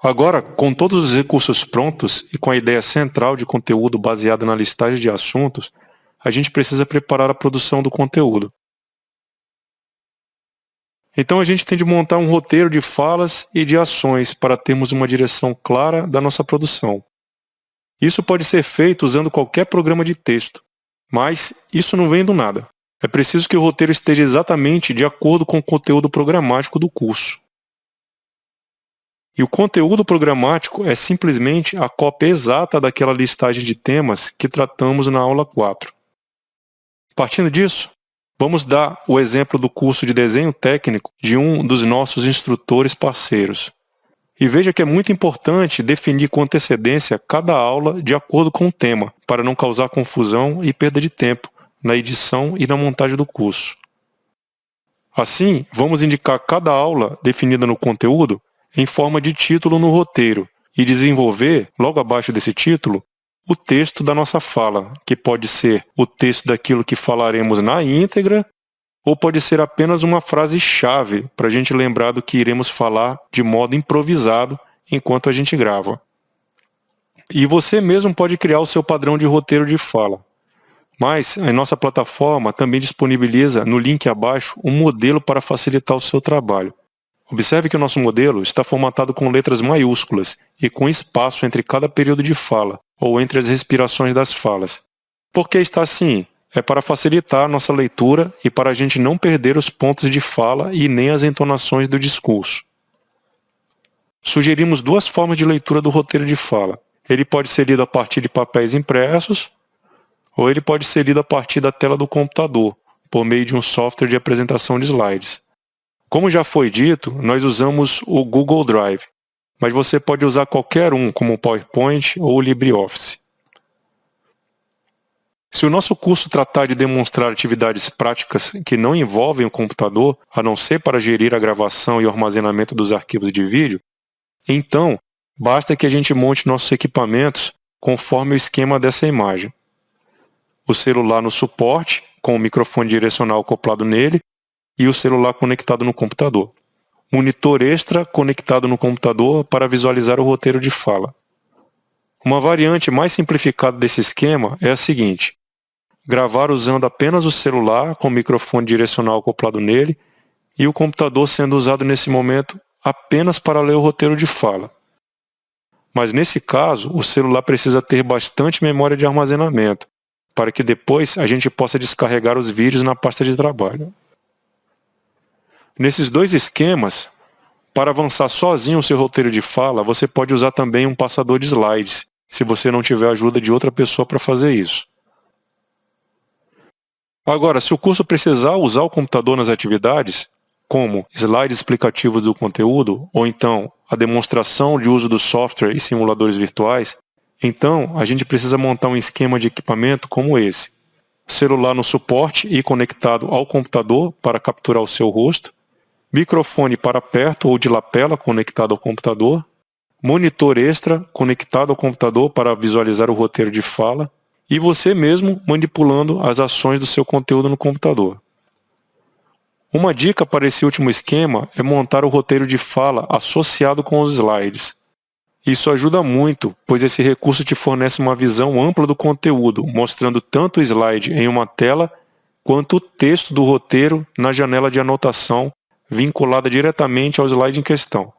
Agora, com todos os recursos prontos e com a ideia central de conteúdo baseada na listagem de assuntos, a gente precisa preparar a produção do conteúdo. Então a gente tem de montar um roteiro de falas e de ações para termos uma direção clara da nossa produção. Isso pode ser feito usando qualquer programa de texto, mas isso não vem do nada. É preciso que o roteiro esteja exatamente de acordo com o conteúdo programático do curso. E o conteúdo programático é simplesmente a cópia exata daquela listagem de temas que tratamos na aula 4. Partindo disso, vamos dar o exemplo do curso de desenho técnico de um dos nossos instrutores parceiros. E veja que é muito importante definir com antecedência cada aula de acordo com o tema, para não causar confusão e perda de tempo na edição e na montagem do curso. Assim, vamos indicar cada aula definida no conteúdo em forma de título no roteiro e desenvolver, logo abaixo desse título, o texto da nossa fala, que pode ser o texto daquilo que falaremos na íntegra ou pode ser apenas uma frase-chave para a gente lembrar do que iremos falar de modo improvisado enquanto a gente grava. E você mesmo pode criar o seu padrão de roteiro de fala. Mas a nossa plataforma também disponibiliza no link abaixo um modelo para facilitar o seu trabalho. Observe que o nosso modelo está formatado com letras maiúsculas e com espaço entre cada período de fala, ou entre as respirações das falas. Por que está assim? É para facilitar a nossa leitura e para a gente não perder os pontos de fala e nem as entonações do discurso. Sugerimos duas formas de leitura do roteiro de fala. Ele pode ser lido a partir de papéis impressos, ou ele pode ser lido a partir da tela do computador, por meio de um software de apresentação de slides. Como já foi dito, nós usamos o Google Drive, mas você pode usar qualquer um, como o PowerPoint ou o LibreOffice. Se o nosso curso tratar de demonstrar atividades práticas que não envolvem o computador, a não ser para gerir a gravação e o armazenamento dos arquivos de vídeo, então basta que a gente monte nossos equipamentos conforme o esquema dessa imagem. O celular no suporte, com o microfone direcional acoplado nele, e o celular conectado no computador. Monitor extra conectado no computador para visualizar o roteiro de fala. Uma variante mais simplificada desse esquema é a seguinte: gravar usando apenas o celular com o microfone direcional acoplado nele e o computador sendo usado nesse momento apenas para ler o roteiro de fala. Mas nesse caso, o celular precisa ter bastante memória de armazenamento, para que depois a gente possa descarregar os vídeos na pasta de trabalho. Nesses dois esquemas, para avançar sozinho o seu roteiro de fala, você pode usar também um passador de slides, se você não tiver a ajuda de outra pessoa para fazer isso. Agora, se o curso precisar usar o computador nas atividades, como slides explicativos do conteúdo, ou então a demonstração de uso do software e simuladores virtuais, então a gente precisa montar um esquema de equipamento como esse. Celular no suporte e conectado ao computador para capturar o seu rosto, microfone para perto ou de lapela conectado ao computador, monitor extra conectado ao computador para visualizar o roteiro de fala e você mesmo manipulando as ações do seu conteúdo no computador. Uma dica para esse último esquema é montar o roteiro de fala associado com os slides. Isso ajuda muito, pois esse recurso te fornece uma visão ampla do conteúdo, mostrando tanto o slide em uma tela quanto o texto do roteiro na janela de anotação vinculada diretamente ao slide em questão.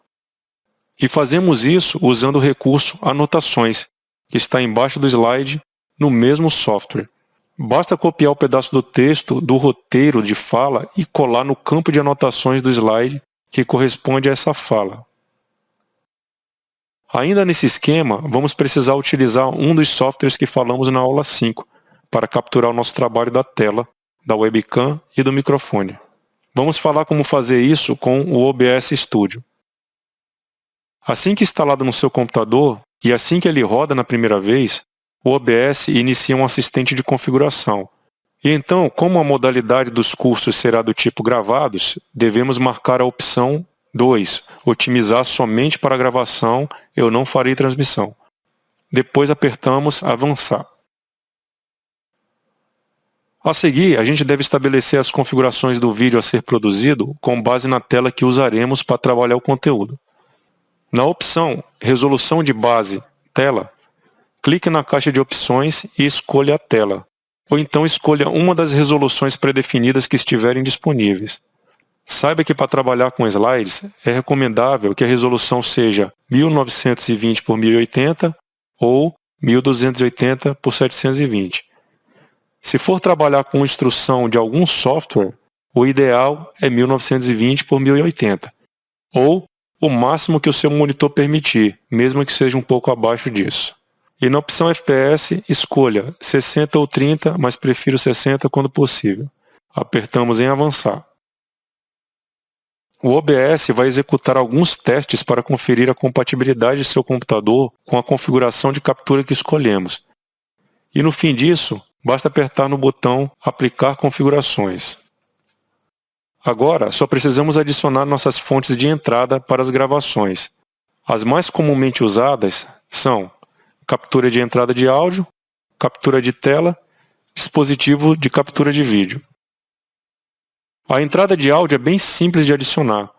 E fazemos isso usando o recurso Anotações, que está embaixo do slide no mesmo software. Basta copiar o pedaço do texto do roteiro de fala e colar no campo de anotações do slide que corresponde a essa fala. Ainda nesse esquema, vamos precisar utilizar um dos softwares que falamos na aula 5 para capturar o nosso trabalho da tela, da webcam e do microfone. Vamos falar como fazer isso com o OBS Studio. Assim que instalado no seu computador e assim que ele roda na primeira vez, o OBS inicia um assistente de configuração. E então, como a modalidade dos cursos será do tipo gravados, devemos marcar a opção 2, otimizar somente para gravação, eu não farei transmissão. Depois apertamos avançar. A seguir, a gente deve estabelecer as configurações do vídeo a ser produzido com base na tela que usaremos para trabalhar o conteúdo. Na opção Resolução de base, tela, clique na caixa de opções e escolha a tela, ou então escolha uma das resoluções predefinidas que estiverem disponíveis. Saiba que para trabalhar com slides é recomendável que a resolução seja 1920 por 1080 ou 1280 por 720. Se for trabalhar com instrução de algum software, o ideal é 1920 por 1080, ou o máximo que o seu monitor permitir, mesmo que seja um pouco abaixo disso. E na opção FPS, escolha 60 ou 30, mas prefiro 60 quando possível. Apertamos em avançar. O OBS vai executar alguns testes para conferir a compatibilidade de seu computador com a configuração de captura que escolhemos. E no fim disso, basta apertar no botão Aplicar configurações. Agora, só precisamos adicionar nossas fontes de entrada para as gravações. As mais comumente usadas são captura de entrada de áudio, captura de tela, dispositivo de captura de vídeo. A entrada de áudio é bem simples de adicionar.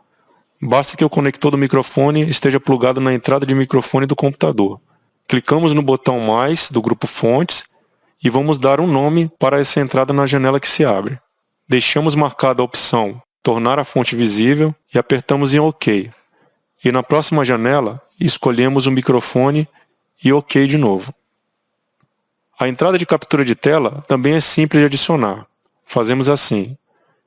Basta que o conector do microfone esteja plugado na entrada de microfone do computador. Clicamos no botão mais do grupo Fontes e vamos dar um nome para essa entrada na janela que se abre. Deixamos marcada a opção Tornar a fonte visível e apertamos em OK. E na próxima janela, escolhemos o microfone e OK de novo. A entrada de captura de tela também é simples de adicionar. Fazemos assim.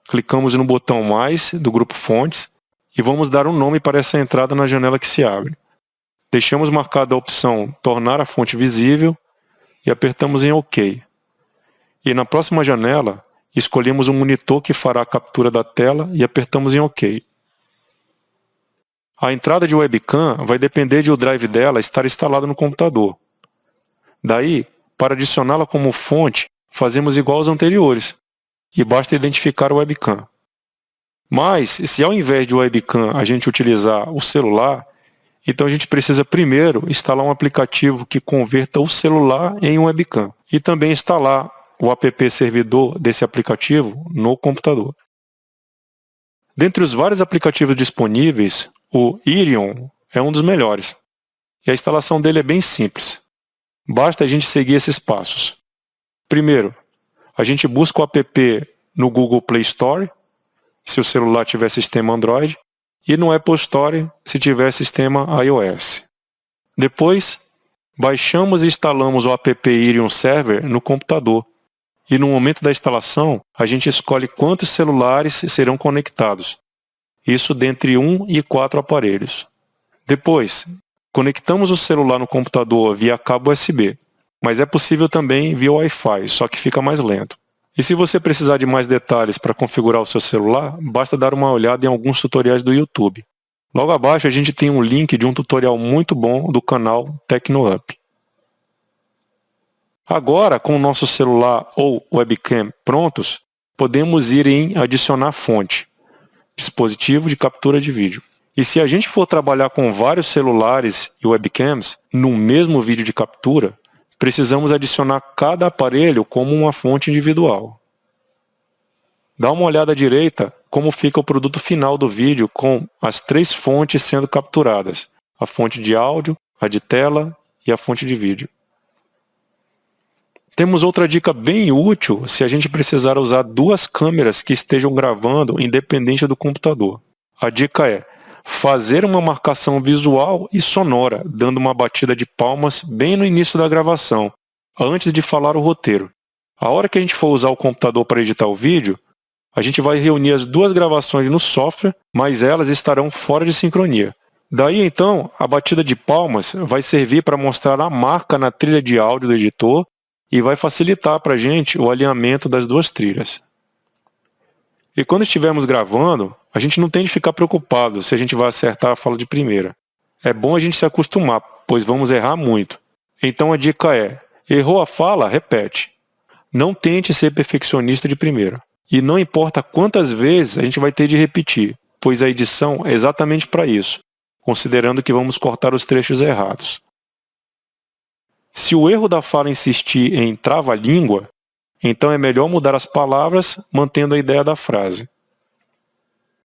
Clicamos no botão mais do grupo Fontes e vamos dar um nome para essa entrada na janela que se abre. Deixamos marcada a opção Tornar a fonte visível e apertamos em OK. E na próxima janela, escolhemos o monitor que fará a captura da tela e apertamos em OK. A entrada de webcam vai depender de o drive dela estar instalado no computador. Daí, para adicioná-la como fonte, fazemos igual aos anteriores, e basta identificar o webcam. Mas, se ao invés de webcam a gente utilizar o celular, então a gente precisa primeiro instalar um aplicativo que converta o celular em um webcam, e também instalar o app servidor desse aplicativo no computador. Dentre os vários aplicativos disponíveis, o Irion é um dos melhores. E a instalação dele é bem simples. Basta a gente seguir esses passos. Primeiro, a gente busca o app no Google Play Store, se o celular tiver sistema Android, e no Apple Store, se tiver sistema iOS. Depois, baixamos e instalamos o app Irion Server no computador. E no momento da instalação, a gente escolhe quantos celulares serão conectados. Isso dentre 1 e 4 aparelhos. Depois, conectamos o celular no computador via cabo USB, mas é possível também via Wi-Fi, só que fica mais lento. E se você precisar de mais detalhes para configurar o seu celular, basta dar uma olhada em alguns tutoriais do YouTube. Logo abaixo a gente tem um link de um tutorial muito bom do canal TecnoUp. Agora, com o nosso celular ou webcam prontos, podemos ir em Adicionar fonte, dispositivo de captura de vídeo. E se a gente for trabalhar com vários celulares e webcams no mesmo vídeo de captura, precisamos adicionar cada aparelho como uma fonte individual. Dá uma olhada à direita como fica o produto final do vídeo com as 3 fontes sendo capturadas: a fonte de áudio, a de tela e a fonte de vídeo. Temos outra dica bem útil se a gente precisar usar 2 câmeras que estejam gravando independente do computador. A dica é fazer uma marcação visual e sonora, dando uma batida de palmas bem no início da gravação, antes de falar o roteiro. A hora que a gente for usar o computador para editar o vídeo, a gente vai reunir as 2 gravações no software, mas elas estarão fora de sincronia. Daí então, a batida de palmas vai servir para mostrar a marca na trilha de áudio do editor e vai facilitar para a gente o alinhamento das 2 trilhas. E quando estivermos gravando, a gente não tem de ficar preocupado se a gente vai acertar a fala de primeira. É bom a gente se acostumar, pois vamos errar muito. Então a dica é, errou a fala, repete. Não tente ser perfeccionista de primeira. E não importa quantas vezes a gente vai ter de repetir, pois a edição é exatamente para isso, considerando que vamos cortar os trechos errados. Se o erro da fala insistir em trava-língua, então é melhor mudar as palavras, mantendo a ideia da frase.